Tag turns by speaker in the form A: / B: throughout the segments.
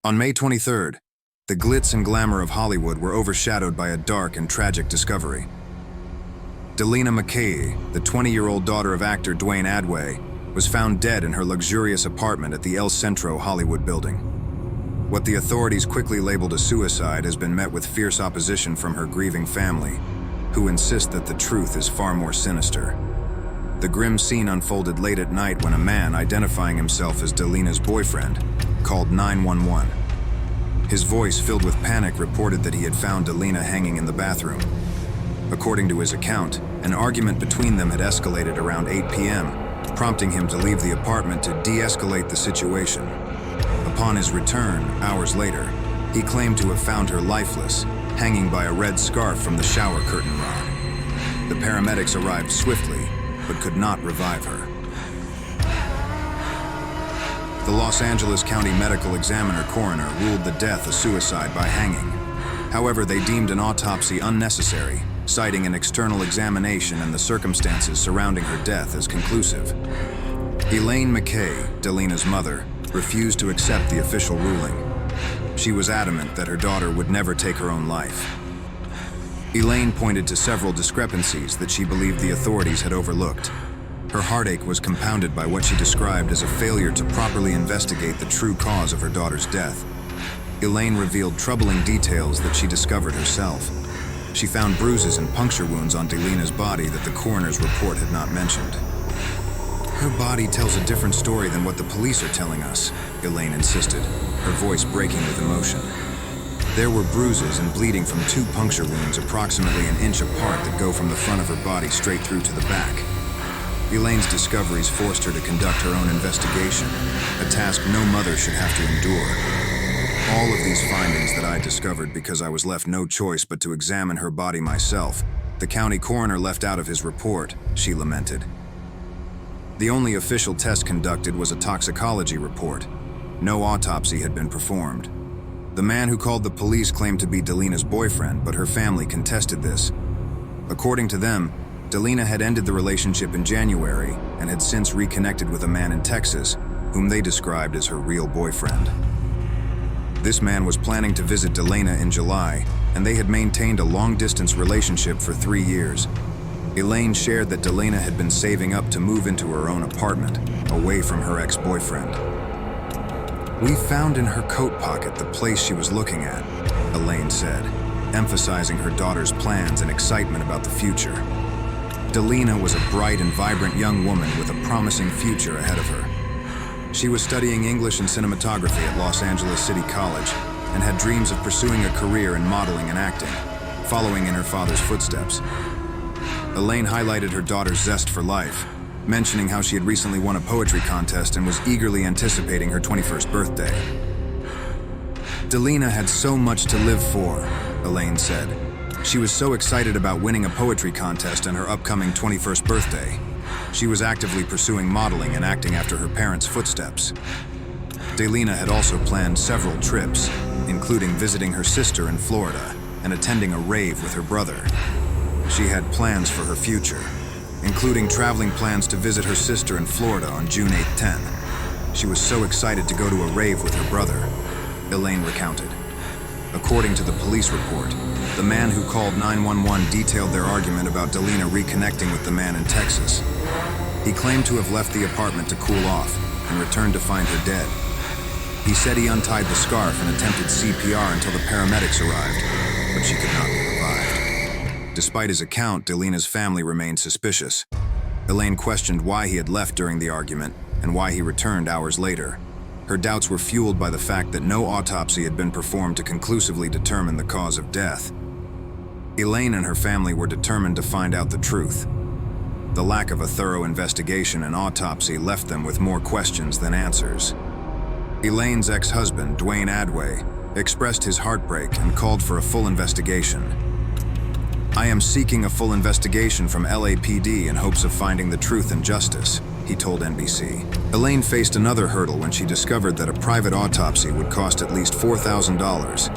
A: On May 23rd, the glitz and glamour of Hollywood were overshadowed by a dark and tragic discovery. Daelena Mackay, the 20-year-old daughter of actor Dwayne Adway, was found dead in her luxurious apartment at the El Centro Hollywood building. What the authorities quickly labeled a suicide has been met with fierce opposition from her grieving family, who insist that the truth is far more sinister. The grim scene unfolded late at night when a man identifying himself as Daelena's boyfriend called 911. His voice, filled with panic, reported that he had found Daelena hanging in the bathroom. According to his account, an argument between them had escalated around 8 p.m., prompting him to leave the apartment to de-escalate the situation. Upon his return, hours later, he claimed to have found her lifeless, hanging by a red scarf from the shower curtain rod. The paramedics arrived swiftly, but could not revive her. The Los Angeles County Medical Examiner coroner ruled the death a suicide by hanging. However, they deemed an autopsy unnecessary, citing an external examination and the circumstances surrounding her death as conclusive. Daelena Mackay, Daelena's mother, refused to accept the official ruling. She was adamant that her daughter would never take her own life. Elaine pointed to several discrepancies that she believed the authorities had overlooked. Her heartache was compounded by what she described as a failure to properly investigate the true cause of her daughter's death. Elaine revealed troubling details that she discovered herself. She found bruises and puncture wounds on Daelena's body that the coroner's report had not mentioned. Her body tells a different story than what the police are telling us, Elaine insisted, her voice breaking with emotion. There were bruises and bleeding from 2 puncture wounds approximately an inch apart that go from the front of her body straight through to the back. Elaine's discoveries forced her to conduct her own investigation, a task no mother should have to endure. All of these findings that I discovered because I was left no choice but to examine her body myself, the county coroner left out of his report, she lamented. The only official test conducted was a toxicology report. No autopsy had been performed. The man who called the police claimed to be Daelena's boyfriend, but her family contested this. According to them, Daelena had ended the relationship in January and had since reconnected with a man in Texas, whom they described as her real boyfriend. This man was planning to visit Daelena in July, and they had maintained a long-distance relationship for 3 years. Elaine shared that Daelena had been saving up to move into her own apartment, away from her ex-boyfriend. "We found in her coat pocket the place she was looking at," Elaine said, emphasizing her daughter's plans and excitement about the future. Daelena was a bright and vibrant young woman with a promising future ahead of her. She was studying English and cinematography at Los Angeles City College and had dreams of pursuing a career in modeling and acting, following in her father's footsteps. Elaine highlighted her daughter's zest for life, mentioning how she had recently won a poetry contest and was eagerly anticipating her 21st birthday. "Daelena had so much to live for," Elaine said. She was so excited about winning a poetry contest and her upcoming 21st birthday. She was actively pursuing modeling and acting after her parents' footsteps. Daelena had also planned several trips, including visiting her sister in Florida and attending a rave with her brother. She had plans for her future, including traveling plans to visit her sister in Florida on June 8-10. She was so excited to go to a rave with her brother, Elaine recounted. According to the police report, the man who called 911 detailed their argument about Daelena reconnecting with the man in Texas. He claimed to have left the apartment to cool off and returned to find her dead. He said he untied the scarf and attempted CPR until the paramedics arrived, but she could not be revived. Despite his account, Daelena's family remained suspicious. Elaine questioned why he had left during the argument and why he returned hours later. Her doubts were fueled by the fact that no autopsy had been performed to conclusively determine the cause of death. Elaine and her family were determined to find out the truth. The lack of a thorough investigation and autopsy left them with more questions than answers. Elaine's ex-husband, Dwayne Adway, expressed his heartbreak and called for a full investigation. "I am seeking a full investigation from LAPD in hopes of finding the truth and justice," he told NBC. Elaine faced another hurdle when she discovered that a private autopsy would cost at least $4,000.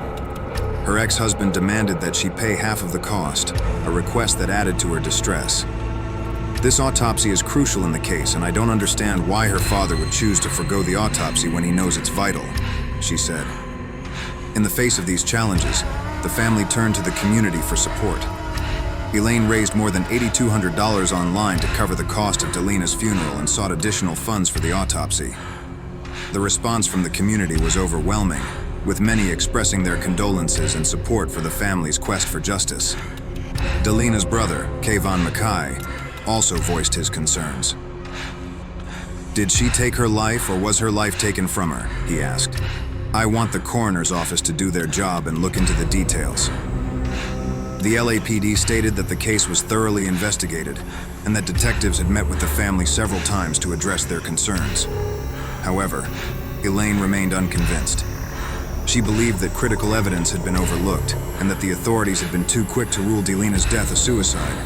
A: Her ex-husband demanded that she pay half of the cost, a request that added to her distress. "This autopsy is crucial in the case, and I don't understand why her father would choose to forgo the autopsy when he knows it's vital," she said. In the face of these challenges, the family turned to the community for support. Elaine raised more than $8,200 online to cover the cost of Daelena's funeral and sought additional funds for the autopsy. The response from the community was overwhelming, with many expressing their condolences and support for the family's quest for justice. Daelena's brother, Daelena Mackay, also voiced his concerns. "Did she take her life or was her life taken from her?" he asked. "I want the coroner's office to do their job and look into the details." The LAPD stated that the case was thoroughly investigated and that detectives had met with the family several times to address their concerns. However, Elaine remained unconvinced. She believed that critical evidence had been overlooked and that the authorities had been too quick to rule Daelena's death a suicide.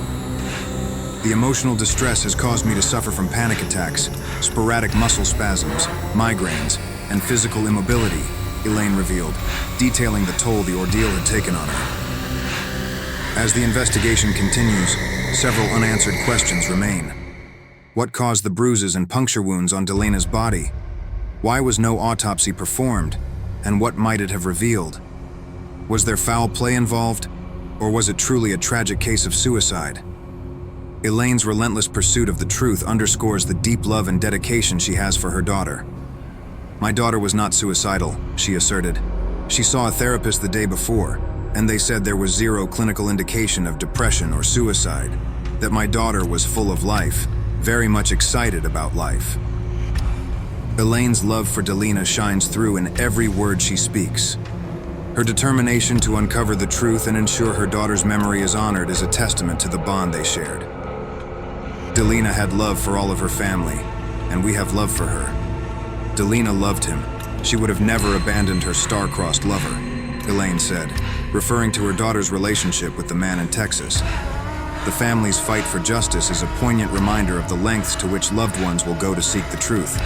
A: "The emotional distress has caused me to suffer from panic attacks, sporadic muscle spasms, migraines, and physical immobility," Elaine revealed, detailing the toll the ordeal had taken on her. As the investigation continues, several unanswered questions remain. What caused the bruises and puncture wounds on Daelena's body? Why was no autopsy performed? And what might it have revealed? Was there foul play involved? Or was it truly a tragic case of suicide? Elaine's relentless pursuit of the truth underscores the deep love and dedication she has for her daughter. "My daughter was not suicidal," she asserted. "She saw a therapist the day before, and they said there was zero clinical indication of depression or suicide, that my daughter was full of life, very much excited about life." Elaine's love for Daelena shines through in every word she speaks. Her determination to uncover the truth and ensure her daughter's memory is honored is a testament to the bond they shared. Daelena had love for all of her family, and we have love for her. Daelena loved him. She would have never abandoned her star-crossed lover, Elaine said, referring to her daughter's relationship with the man in Texas. The family's fight for justice is a poignant reminder of the lengths to which loved ones will go to seek the truth.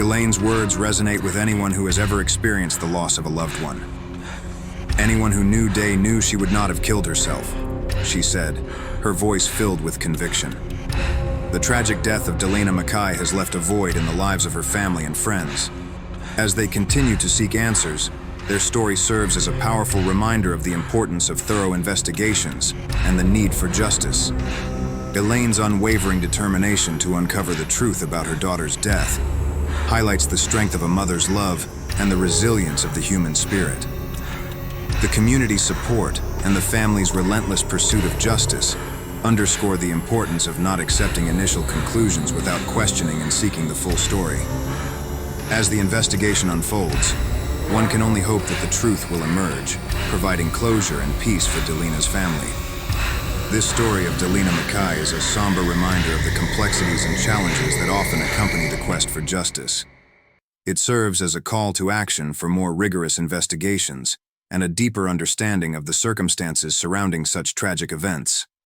A: Elaine's words resonate with anyone who has ever experienced the loss of a loved one. "Anyone who knew Day knew she would not have killed herself," she said, her voice filled with conviction. The tragic death of Daelena Mackay has left a void in the lives of her family and friends. As they continue to seek answers, their story serves as a powerful reminder of the importance of thorough investigations and the need for justice. Elaine's unwavering determination to uncover the truth about her daughter's death highlights the strength of a mother's love and the resilience of the human spirit. The community's support and the family's relentless pursuit of justice underscore the importance of not accepting initial conclusions without questioning and seeking the full story. As the investigation unfolds, one can only hope that the truth will emerge, providing closure and peace for Daelena's family. This story of Daelena Mackay is a somber reminder of the complexities and challenges that often accompany the quest for justice. It serves as a call to action for more rigorous investigations and a deeper understanding of the circumstances surrounding such tragic events.